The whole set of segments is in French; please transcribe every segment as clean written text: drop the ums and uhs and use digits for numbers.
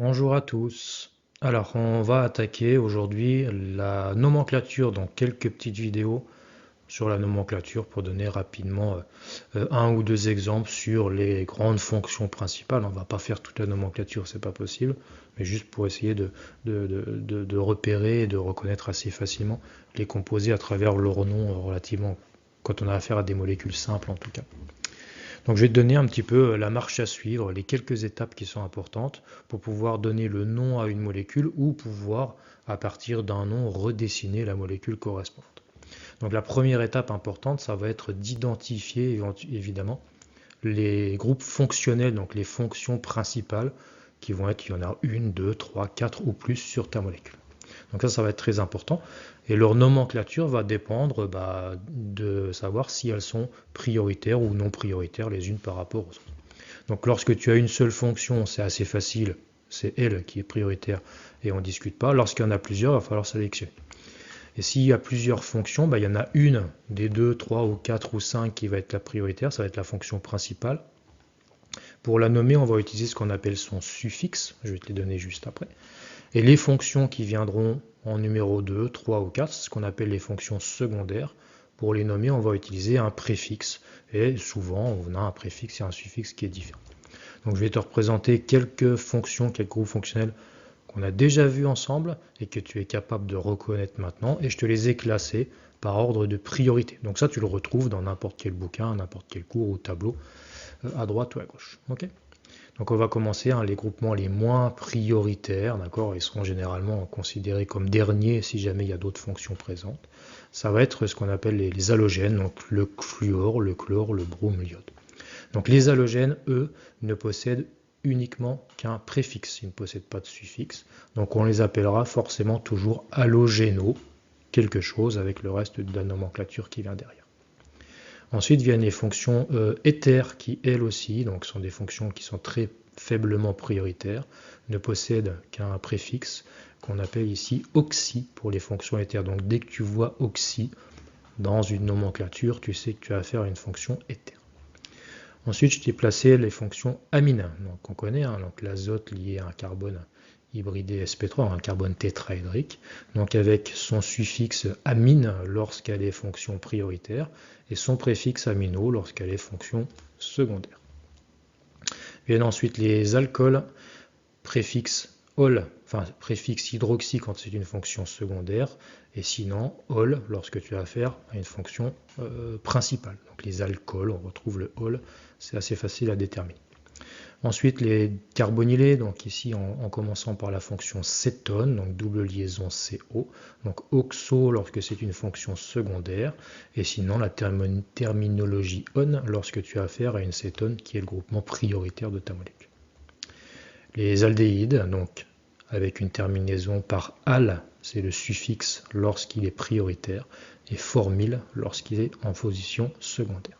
Bonjour à tous. Alors, on va attaquer aujourd'hui la nomenclature dans quelques petites vidéos sur la nomenclature pour donner rapidement un ou deux exemples sur les grandes fonctions principales. On ne va pas faire toute la nomenclature, c'est pas possible, mais juste pour essayer de repérer et de reconnaître assez facilement les composés à travers leur nom relativement, quand on a affaire à des molécules simples en tout cas. Donc je vais te donner un petit peu la marche à suivre, les quelques étapes qui sont importantes pour pouvoir donner le nom à une molécule ou pouvoir, à partir d'un nom, redessiner la molécule correspondante. Donc la première étape importante, ça va être d'identifier évidemment les groupes fonctionnels, donc les fonctions principales qui vont être, il y en a une, deux, trois, quatre ou plus sur ta molécule. Donc ça va être très important. Et leur nomenclature va dépendre de savoir si elles sont prioritaires ou non prioritaires les unes par rapport aux autres. Donc lorsque tu as une seule fonction, c'est assez facile, c'est elle qui est prioritaire et on ne discute pas. Lorsqu'il y en a plusieurs, il va falloir sélectionner. Et s'il y a plusieurs fonctions, il y en a une des 2, 3 ou 4 ou 5 qui va être la prioritaire, ça va être la fonction principale. Pour la nommer, on va utiliser ce qu'on appelle son suffixe, je vais te les donner juste après. Et les fonctions qui viendront en numéro 2, 3 ou 4, c'est ce qu'on appelle les fonctions secondaires. Pour les nommer, on va utiliser un préfixe. Et souvent, on a un préfixe et un suffixe qui est différent. Donc je vais te représenter quelques fonctions, quelques groupes fonctionnels qu'on a déjà vus ensemble et que tu es capable de reconnaître maintenant. Et je te les ai classés par ordre de priorité. Donc ça, tu le retrouves dans n'importe quel bouquin, n'importe quel cours ou tableau, à droite ou à gauche. Okay, donc on va commencer, les groupements les moins prioritaires, d'accord, ils seront généralement considérés comme derniers si jamais il y a d'autres fonctions présentes. Ça va être ce qu'on appelle les halogènes, donc le fluor, le chlore, le brome, l'iode. Donc les halogènes, eux, ne possèdent uniquement qu'un préfixe, ils ne possèdent pas de suffixe, donc on les appellera forcément toujours halogénaux, quelque chose avec le reste de la nomenclature qui vient derrière. Ensuite viennent les fonctions éthers qui, elles aussi, donc sont des fonctions qui sont très faiblement prioritaires, ne possèdent qu'un préfixe qu'on appelle ici oxy pour les fonctions éthers. Donc dès que tu vois oxy dans une nomenclature, tu sais que tu as affaire à une fonction éther. Ensuite, je t'ai placé les fonctions amines. Donc on connaît, donc l'azote lié à un carbone hybridé sp3, un carbone tétraédrique, donc avec son suffixe amine lorsqu'elle est fonction prioritaire et son préfixe amino lorsqu'elle est fonction secondaire. Viennent ensuite les alcools, préfixe ol, enfin préfixe hydroxy quand c'est une fonction secondaire, et sinon ol lorsque tu as affaire à une fonction principale. Donc les alcools, on retrouve le ol, c'est assez facile à déterminer. Ensuite, les carbonylés, donc ici en commençant par la fonction cétone, donc double liaison CO, donc oxo lorsque c'est une fonction secondaire, et sinon la terminologie on lorsque tu as affaire à une cétone qui est le groupement prioritaire de ta molécule. Les aldéhydes, donc avec une terminaison par al, c'est le suffixe lorsqu'il est prioritaire, et formyle lorsqu'il est en position secondaire.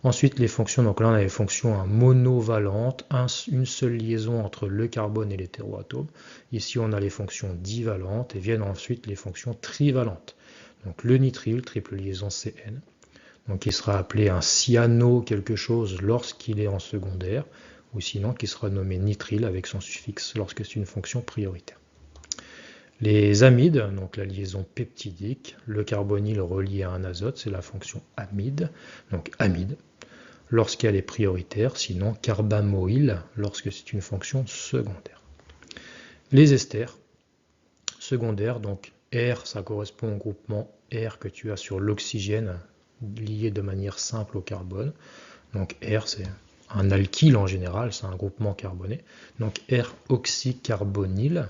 Ensuite, les fonctions, donc là on a les fonctions monovalentes, une seule liaison entre le carbone et l'hétéroatome. Ici on a les fonctions divalentes et viennent ensuite les fonctions trivalentes. Donc le nitrile, triple liaison CN, donc qui sera appelé un cyano quelque chose lorsqu'il est en secondaire, ou sinon qui sera nommé nitrile avec son suffixe lorsque c'est une fonction prioritaire. Les amides, donc la liaison peptidique, le carbonyle relié à un azote, c'est la fonction amide, donc amide, lorsqu'elle est prioritaire, sinon carbamoyle lorsque c'est une fonction secondaire. Les esters secondaires, donc R, ça correspond au groupement R que tu as sur l'oxygène lié de manière simple au carbone. Donc R, c'est un alkyle en général, c'est un groupement carboné. Donc R oxycarbonyle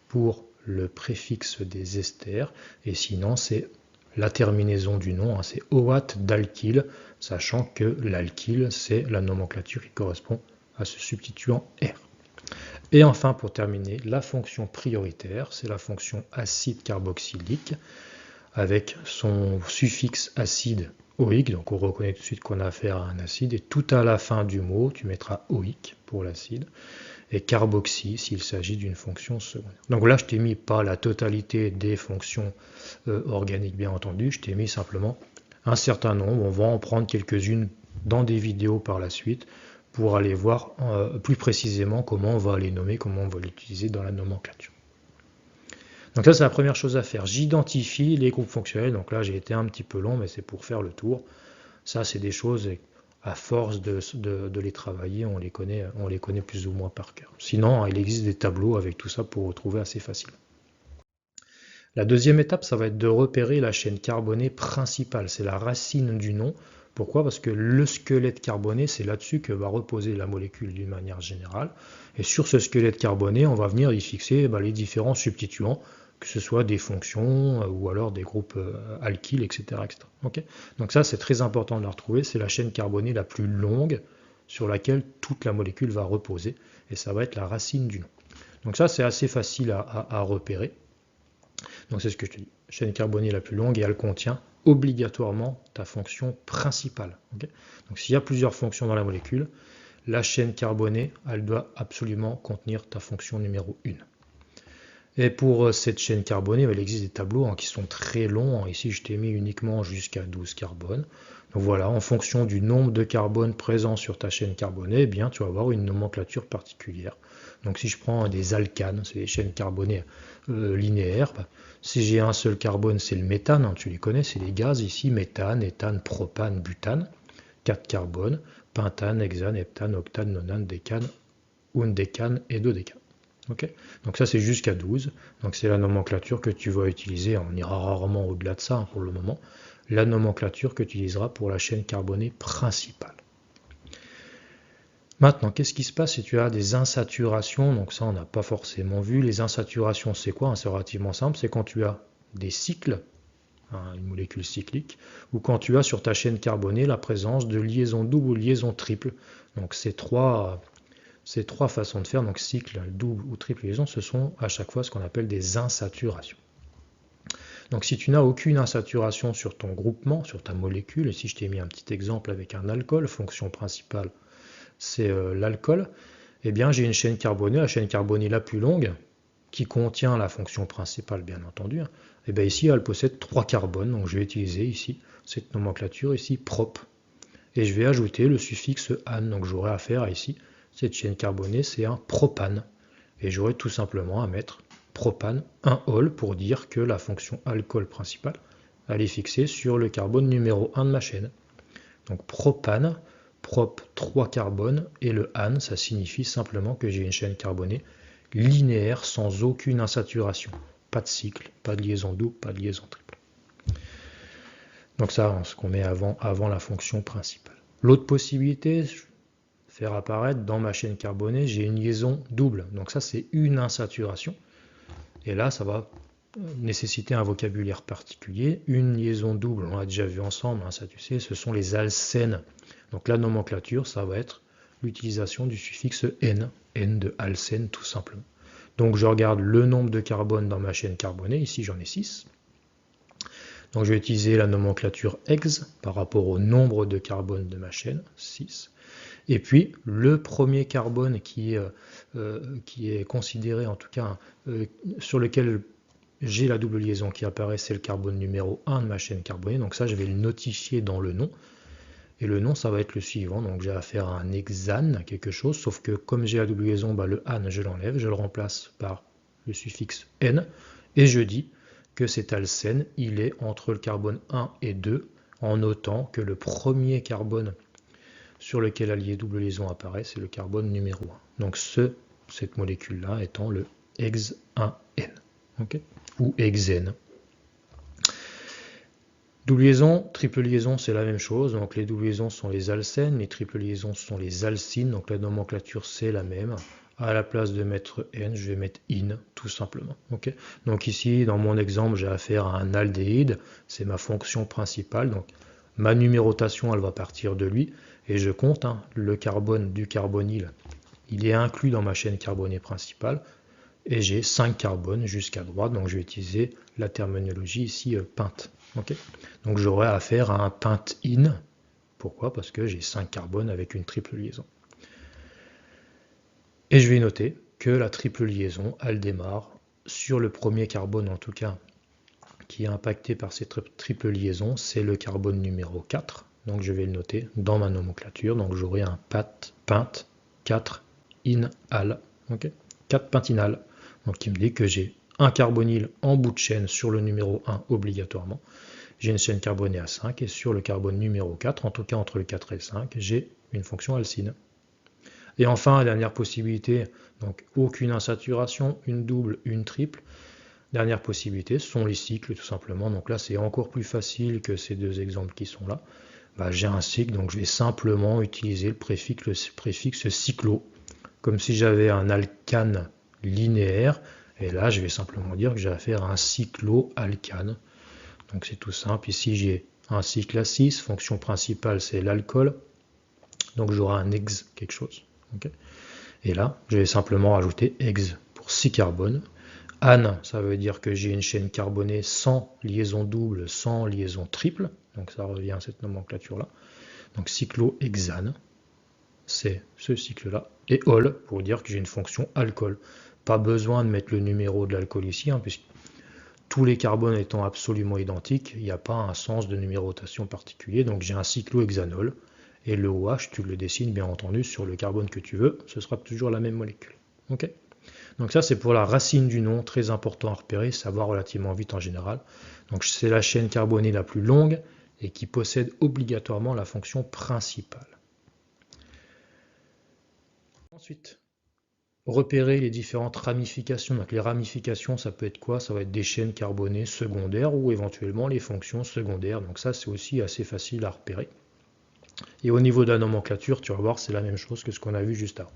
pour le préfixe des esters, et sinon c'est la terminaison du nom, c'est OAT d'alkyle, sachant que l'alkyle, c'est la nomenclature qui correspond à ce substituant R. Et enfin, pour terminer, la fonction prioritaire, c'est la fonction acide carboxylique, avec son suffixe acide oïque, donc on reconnaît tout de suite qu'on a affaire à un acide, et tout à la fin du mot, tu mettras oïque pour l'acide, et carboxy s'il s'agit d'une fonction secondaire. Donc là, je t'ai mis pas la totalité des fonctions organiques, bien entendu, je t'ai mis simplement un certain nombre, on va en prendre quelques-unes dans des vidéos par la suite, pour aller voir plus précisément comment on va les nommer, comment on va l'utiliser dans la nomenclature. Donc ça, c'est la première chose à faire. J'identifie les groupes fonctionnels. Donc là, j'ai été un petit peu long, mais c'est pour faire le tour. Ça, c'est des choses, à force de les travailler, on les connaît plus ou moins par cœur. Sinon, il existe des tableaux avec tout ça pour retrouver assez facilement. La deuxième étape, ça va être de repérer la chaîne carbonée principale. C'est la racine du nom. Pourquoi? Parce que le squelette carboné, c'est là-dessus que va reposer la molécule d'une manière générale. Et sur ce squelette carboné, on va venir y fixer les différents substituants, que ce soit des fonctions ou alors des groupes alkyles, etc. etc. Okay, donc ça, c'est très important de la retrouver. C'est la chaîne carbonée la plus longue sur laquelle toute la molécule va reposer. Et ça va être la racine du nom. Donc ça, c'est assez facile à repérer. Donc c'est ce que je te dis. Chaîne carbonée la plus longue et elle contient obligatoirement ta fonction principale. Okay, donc s'il y a plusieurs fonctions dans la molécule, la chaîne carbonée, elle doit absolument contenir ta fonction numéro 1. Et pour cette chaîne carbonée, il existe des tableaux qui sont très longs. Ici, je t'ai mis uniquement jusqu'à 12 carbones. Donc voilà, en fonction du nombre de carbones présents sur ta chaîne carbonée, eh bien, tu vas avoir une nomenclature particulière. Donc si je prends des alcanes, c'est des chaînes carbonées linéaires. Si j'ai un seul carbone, c'est le méthane, tu les connais, c'est les gaz ici, méthane, éthane, propane, butane. 4 carbones, pentane, hexane, heptane, octane, nonane, décane, undécane et dodécane. Okay, donc ça c'est jusqu'à 12, donc c'est la nomenclature que tu vas utiliser, on ira rarement au-delà de ça pour le moment, la nomenclature que tu utiliseras pour la chaîne carbonée principale. Maintenant, qu'est-ce qui se passe si tu as des insaturations? Donc ça on n'a pas forcément vu. Les insaturations c'est quoi? C'est relativement simple, c'est quand tu as des cycles, une molécule cyclique, ou quand tu as sur ta chaîne carbonée la présence de liaisons doubles ou liaisons triples. Donc ces trois façons de faire, donc cycle, double ou triple liaison, ce sont à chaque fois ce qu'on appelle des insaturations. Donc si tu n'as aucune insaturation sur ton groupement, sur ta molécule, et si je t'ai mis un petit exemple avec un alcool, fonction principale c'est l'alcool, eh bien j'ai une chaîne carbonée, la chaîne carbonée la plus longue, qui contient la fonction principale bien entendu, et bien ici elle possède 3 carbones, donc je vais utiliser ici cette nomenclature ici prop, et je vais ajouter le suffixe ane, donc j'aurai affaire ici cette chaîne carbonée, c'est un propane. Et j'aurai tout simplement à mettre propane, un ol, pour dire que la fonction alcool principale, elle est fixée sur le carbone numéro 1 de ma chaîne. Donc propane, prop 3 carbones, et le ane, ça signifie simplement que j'ai une chaîne carbonée linéaire sans aucune insaturation. Pas de cycle, pas de liaison double, pas de liaison triple. Donc ça, c'est ce qu'on met avant la fonction principale. L'autre possibilité, faire apparaître dans ma chaîne carbonée, j'ai une liaison double. Donc ça, c'est une insaturation. Et là, ça va nécessiter un vocabulaire particulier. Une liaison double, on l'a déjà vu ensemble, ça tu sais, ce sont les alcènes. Donc la nomenclature, ça va être l'utilisation du suffixe N, N de alcène tout simplement. Donc je regarde le nombre de carbones dans ma chaîne carbonée, ici j'en ai 6. Donc je vais utiliser la nomenclature hex par rapport au nombre de carbones de ma chaîne, 6. Et puis, le premier carbone qui est considéré, en tout cas, sur lequel j'ai la double liaison qui apparaît, c'est le carbone numéro 1 de ma chaîne carbonée. Donc ça, je vais le notifier dans le nom. Et le nom, ça va être le suivant. Donc j'ai affaire à un hexane, quelque chose, sauf que comme j'ai la double liaison, le ane, je l'enlève, je le remplace par le suffixe n. Et je dis que cet alcène, il est entre le carbone 1 et 2, en notant que le premier carbone sur lequel la double liaison apparaît, c'est le carbone numéro 1. Donc cette molécule-là étant le hex1n, okay, ou hexène. Double liaison, triple liaison, c'est la même chose. Donc les doubles liaisons sont les alcènes, les triples liaisons sont les alcynes. Donc la nomenclature, c'est la même. À la place de mettre N, je vais mettre IN, tout simplement. Okay, donc ici, dans mon exemple, j'ai affaire à un aldéhyde. C'est ma fonction principale. Donc ma numérotation, elle va partir de lui. Et je compte, le carbone du carbonyle, il est inclus dans ma chaîne carbonée principale, et j'ai 5 carbones jusqu'à droite, donc je vais utiliser la terminologie ici pinte. Okay, donc j'aurai affaire à un pinte-in. Pourquoi? Parce que j'ai 5 carbones avec une triple liaison. Et je vais noter que la triple liaison, elle démarre sur le premier carbone, en tout cas, qui est impacté par cette triple liaison, c'est le carbone numéro 4. donc je vais le noter dans ma nomenclature. Donc j'aurai un pint 4 inal, ok, 4 pentinal. Donc il me dit que j'ai un carbonyle en bout de chaîne sur le numéro 1 obligatoirement. J'ai une chaîne carbonée à 5 et sur le carbone numéro 4, en tout cas entre le 4 et le 5, j'ai une fonction alcyne. Et enfin, la dernière possibilité, donc aucune insaturation, une double, une triple. Dernière possibilité, ce sont les cycles tout simplement. Donc là, c'est encore plus facile que ces deux exemples qui sont là. Bah, j'ai un cycle, donc je vais simplement utiliser le préfixe cyclo, comme si j'avais un alcane linéaire. Et là, je vais simplement dire que j'ai affaire à un cycloalcane. Donc c'est tout simple. Ici, j'ai un cycle à 6. Fonction principale, c'est l'alcool. Donc j'aurai un ex quelque chose. Okay. Et là, je vais simplement rajouter ex pour 6 carbones. An, ça veut dire que j'ai une chaîne carbonée sans liaison double, sans liaison triple. Donc ça revient à cette nomenclature-là. Donc cyclohexane, c'est ce cycle-là. Et ol, pour dire que j'ai une fonction alcool. Pas besoin de mettre le numéro de l'alcool ici, puisque tous les carbones étant absolument identiques, il n'y a pas un sens de numérotation particulier. Donc j'ai un cyclohexanol. Et le OH, tu le dessines bien entendu sur le carbone que tu veux, ce sera toujours la même molécule. Ok. Donc ça c'est pour la racine du nom, très important à repérer, ça va relativement vite en général. Donc c'est la chaîne carbonée la plus longue et qui possède obligatoirement la fonction principale. Ensuite, repérer les différentes ramifications. Donc les ramifications, ça peut être quoi? Ça va être des chaînes carbonées secondaires ou éventuellement les fonctions secondaires. Donc ça c'est aussi assez facile à repérer. Et au niveau de la nomenclature, tu vas voir, c'est la même chose que ce qu'on a vu juste avant.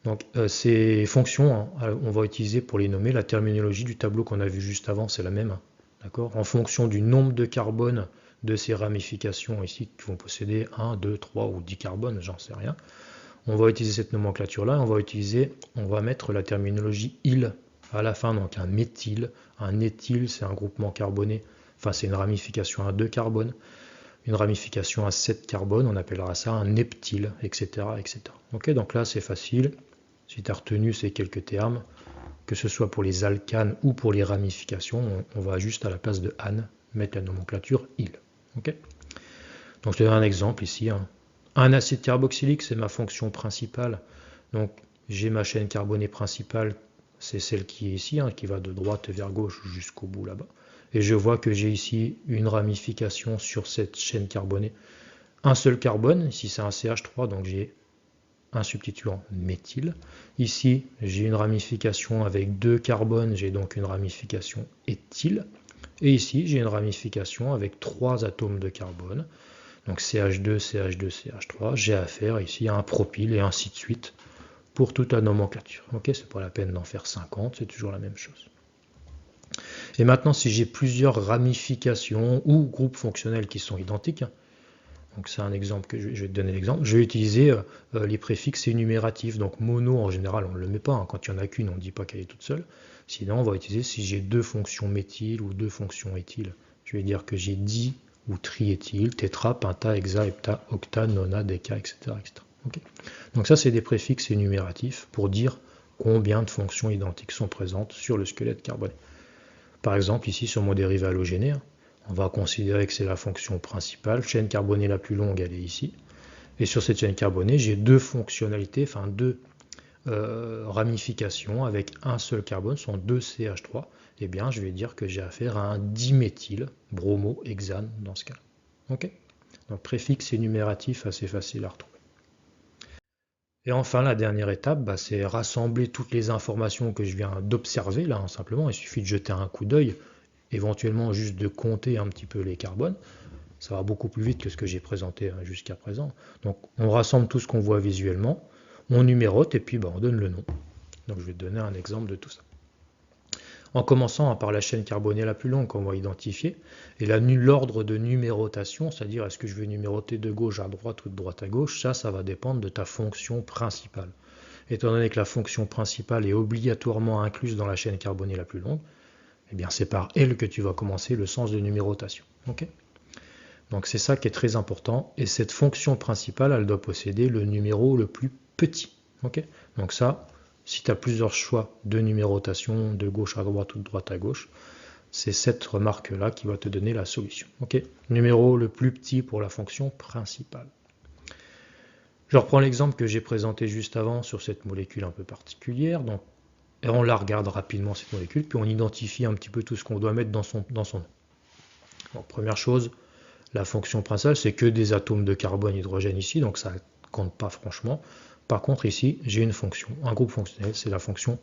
Donc ces fonctions, on va utiliser pour les nommer la terminologie du tableau qu'on a vu juste avant, c'est la même. D'accord. En fonction du nombre de carbones de ces ramifications ici, qui vont posséder 1, 2, 3 ou 10 carbones, j'en sais rien. On va utiliser cette nomenclature-là, on va mettre la terminologie il à la fin, donc un méthyle. Un éthyle, c'est un groupement carboné, enfin c'est une ramification à 2 carbones. Une ramification à 7 carbones, on appellera ça un heptyle, etc. etc. Ok, donc là c'est facile. Si tu as retenu ces quelques termes, que ce soit pour les alcanes ou pour les ramifications, on va juste à la place de an mettre la nomenclature il. Okay. Donc je te donne un exemple ici. Un acide carboxylique, c'est ma fonction principale. Donc j'ai ma chaîne carbonée principale, c'est celle qui est ici, qui va de droite vers gauche jusqu'au bout là-bas. Et je vois que j'ai ici une ramification sur cette chaîne carbonée. Un seul carbone, ici c'est un CH3, donc j'ai un substituant méthyle. Ici, j'ai une ramification avec 2 carbones, j'ai donc une ramification éthyle. Et ici, j'ai une ramification avec 3 atomes de carbone. Donc CH2, CH2, CH3. J'ai affaire ici à un propyle et ainsi de suite pour toute la nomenclature. Ok, c'est pas la peine d'en faire 50, c'est toujours la même chose. Et maintenant, si j'ai plusieurs ramifications ou groupes fonctionnels qui sont identiques, donc c'est un exemple que je vais te donner l'exemple, je vais utiliser les préfixes énumératifs. Donc mono, en général, on ne le met pas. Quand il n'y en a qu'une, on ne dit pas qu'elle est toute seule. Sinon, on va utiliser si j'ai 2 fonctions méthyle ou 2 fonctions éthyle. Je vais dire que j'ai di ou triéthyle, tétra, penta, hexa, hepta, octa, nona, déca, etc. etc. Okay. Donc ça, c'est des préfixes énumératifs pour dire combien de fonctions identiques sont présentes sur le squelette carboné. Par exemple, ici, sur mon dérivé halogéné, on va considérer que c'est la fonction principale. Chaîne carbonée la plus longue, elle est ici. Et sur cette chaîne carbonée, j'ai 2 fonctionnalités, enfin 2 ramifications avec un seul carbone, sont 2 CH3. Eh bien, je vais dire que j'ai affaire à un diméthyle, bromo-hexane dans ce cas. Ok. Donc préfixe énumératif assez facile à retrouver. Et enfin, la dernière étape, c'est rassembler toutes les informations que je viens d'observer, là, simplement. Il suffit de jeter un coup d'œil, éventuellement juste de compter un petit peu les carbones. Ça va beaucoup plus vite que ce que j'ai présenté jusqu'à présent. Donc, on rassemble tout ce qu'on voit visuellement, on numérote et puis on donne le nom. Donc, je vais te donner un exemple de tout ça. En commençant par la chaîne carbonée la plus longue qu'on va identifier, et l'ordre de numérotation, c'est-à-dire est-ce que je vais numéroter de gauche à droite ou de droite à gauche, ça va dépendre de ta fonction principale. Étant donné que la fonction principale est obligatoirement incluse dans la chaîne carbonée la plus longue, eh bien c'est par elle que tu vas commencer le sens de numérotation. Okay. Donc c'est ça qui est très important, et cette fonction principale, elle doit posséder le numéro le plus petit. Okay. Donc ça, si tu as plusieurs choix de numérotation, de gauche à droite ou de droite à gauche, c'est cette remarque-là qui va te donner la solution. Ok, numéro le plus petit pour la fonction principale. Je reprends l'exemple que j'ai présenté juste avant sur cette molécule un peu particulière. Donc, et on la regarde rapidement, cette molécule, puis on identifie un petit peu tout ce qu'on doit mettre dans son nom. Donc, première chose, la fonction principale, c'est que des atomes de carbone et hydrogène ici, donc ça ne compte pas franchement. Par contre, ici, j'ai une fonction, un groupe fonctionnel, c'est la fonction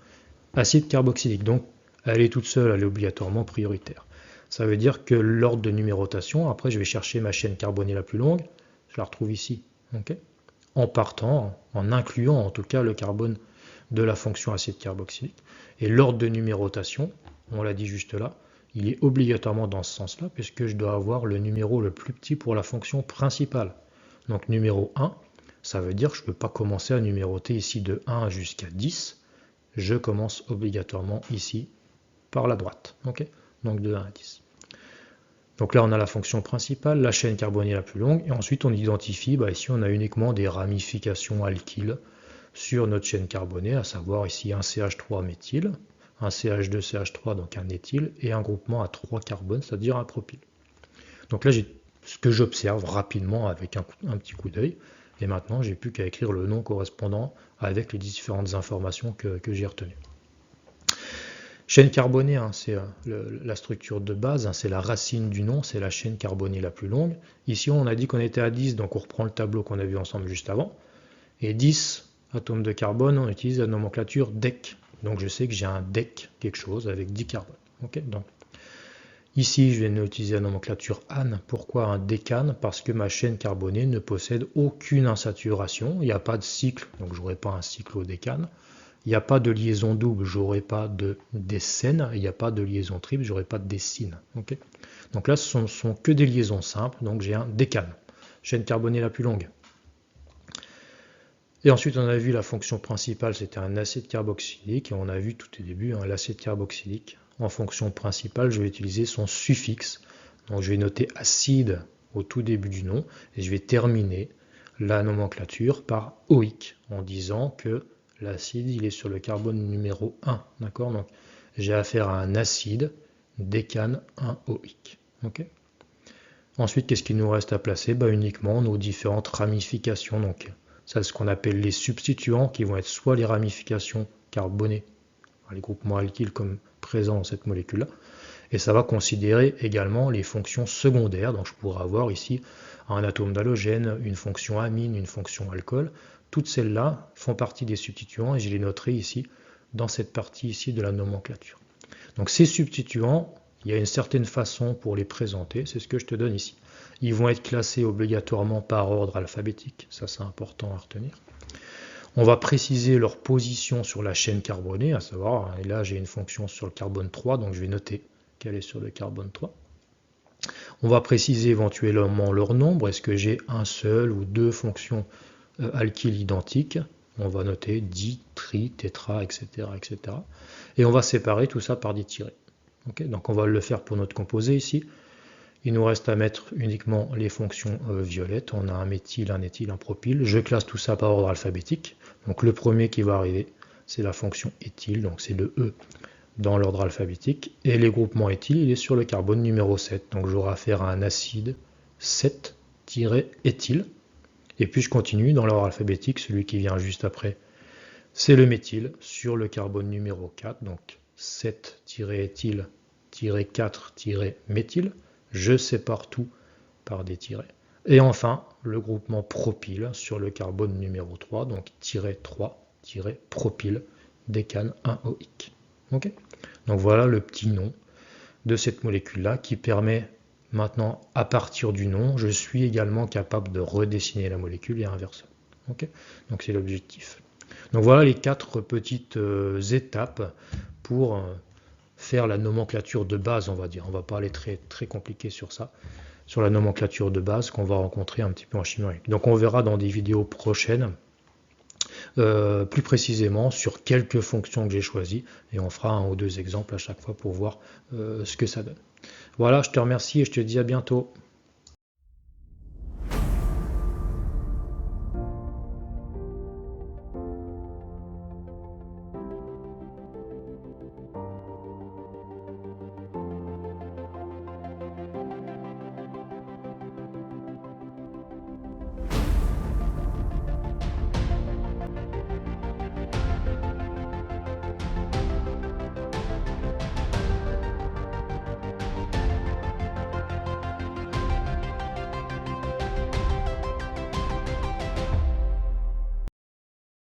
acide carboxylique. Donc, elle est toute seule, elle est obligatoirement prioritaire. Ça veut dire que l'ordre de numérotation, après, je vais chercher ma chaîne carbonée la plus longue, je la retrouve ici. Okay, en partant, en incluant en tout cas le carbone de la fonction acide carboxylique. Et l'ordre de numérotation, on l'a dit juste là, il est obligatoirement dans ce sens-là, puisque je dois avoir le numéro le plus petit pour la fonction principale. Donc numéro 1, ça veut dire que je ne peux pas commencer à numéroter ici de 1 jusqu'à 10. Je commence obligatoirement ici par la droite. Okay, donc de 1 à 10. Donc là, on a la fonction principale, la chaîne carbonée la plus longue, et ensuite on identifie, ici on a uniquement des ramifications alkyles sur notre chaîne carbonée, à savoir ici un CH3 méthyle, un CH2CH3, donc un éthyle, et un groupement à 3 carbones, c'est-à-dire un propyle. Donc là, j'ai ce que j'observe rapidement avec un petit coup d'œil, et maintenant j'ai plus qu'à écrire le nom correspondant avec les différentes informations que j'ai retenues. Chaîne carbonée, c'est la structure de base, c'est la racine du nom, c'est la chaîne carbonée la plus longue. Ici, on a dit qu'on était à 10, donc on reprend le tableau qu'on a vu ensemble juste avant. Et 10 atomes de carbone, on utilise la nomenclature DEC. Donc je sais que j'ai un DEC quelque chose avec 10 carbones. Okay, donc, ici, je vais utiliser la nomenclature AN. Pourquoi un décane? Parce que ma chaîne carbonée ne possède aucune insaturation. Il n'y a pas de cycle, donc je n'aurai pas un cyclodécane. Il n'y a pas de liaison double, j'aurai pas de décène. Il n'y a pas de liaison triple, j'aurai pas de décine. Okay, donc là, ce sont que des liaisons simples, donc j'ai un décane. Chaîne carbonée la plus longue. Et ensuite, on a vu la fonction principale, c'était un acide carboxylique, et on a vu tout au début l'acide carboxylique. En fonction principale, je vais utiliser son suffixe. Donc je vais noter acide au tout début du nom, et je vais terminer la nomenclature par oïque, en disant que l'acide, il est sur le carbone numéro 1. D'accord, donc j'ai affaire à un acide décane 1-oïque. Okay, ensuite, qu'est-ce qu'il nous reste à placer? Uniquement nos différentes ramifications. Donc, ça, c'est ce qu'on appelle les substituants, qui vont être soit les ramifications carbonées, les groupements alkyles comme présents dans cette molécule-là, et ça va considérer également les fonctions secondaires. Donc, je pourrais avoir ici un atome d'halogène, une fonction amine, une fonction alcool. Toutes celles-là font partie des substituants et je les noterai ici dans cette partie ici de la nomenclature. Donc ces substituants, il y a une certaine façon pour les présenter, c'est ce que je te donne ici. Ils vont être classés obligatoirement par ordre alphabétique, ça c'est important à retenir. On va préciser leur position sur la chaîne carbonée, à savoir, et là j'ai une fonction sur le carbone 3, donc je vais noter qu'elle est sur le carbone 3. On va préciser éventuellement leur nombre, est-ce que j'ai un seul ou deux fonctions alkyles identiques, on va noter di, tri, tétra, etc., etc. Et on va séparer tout ça par des tirets. Okay, donc on va le faire pour notre composé ici. Il nous reste à mettre uniquement les fonctions violettes. On a un méthyle, un éthyle, un propyle. Je classe tout ça par ordre alphabétique. Donc le premier qui va arriver, c'est la fonction éthyle, donc c'est le E dans l'ordre alphabétique. Et les groupements éthyle, il est sur le carbone numéro 7. Donc j'aurai affaire à un acide 7-éthyle. Et puis je continue dans l'ordre alphabétique, celui qui vient juste après, c'est le méthyle sur le carbone numéro 4, donc 7-éthyle-4-méthyle. Je sépare tout par des tirets. Et enfin, le groupement propyle sur le carbone numéro 3, donc -3-propyle, décane 1-oïque. Okay, donc voilà le petit nom de cette molécule-là qui permet maintenant, à partir du nom, je suis également capable de redessiner la molécule et inversement. Okay, donc c'est l'objectif. Donc voilà les 4 petites étapes pour faire la nomenclature de base, on va dire. On va pas aller très compliqué sur ça, sur la nomenclature de base qu'on va rencontrer un petit peu en chimie organique. Donc on verra dans des vidéos prochaines plus précisément sur quelques fonctions que j'ai choisies et on fera 1 ou 2 exemples à chaque fois pour voir ce que ça donne. Voilà, je te remercie et je te dis à bientôt.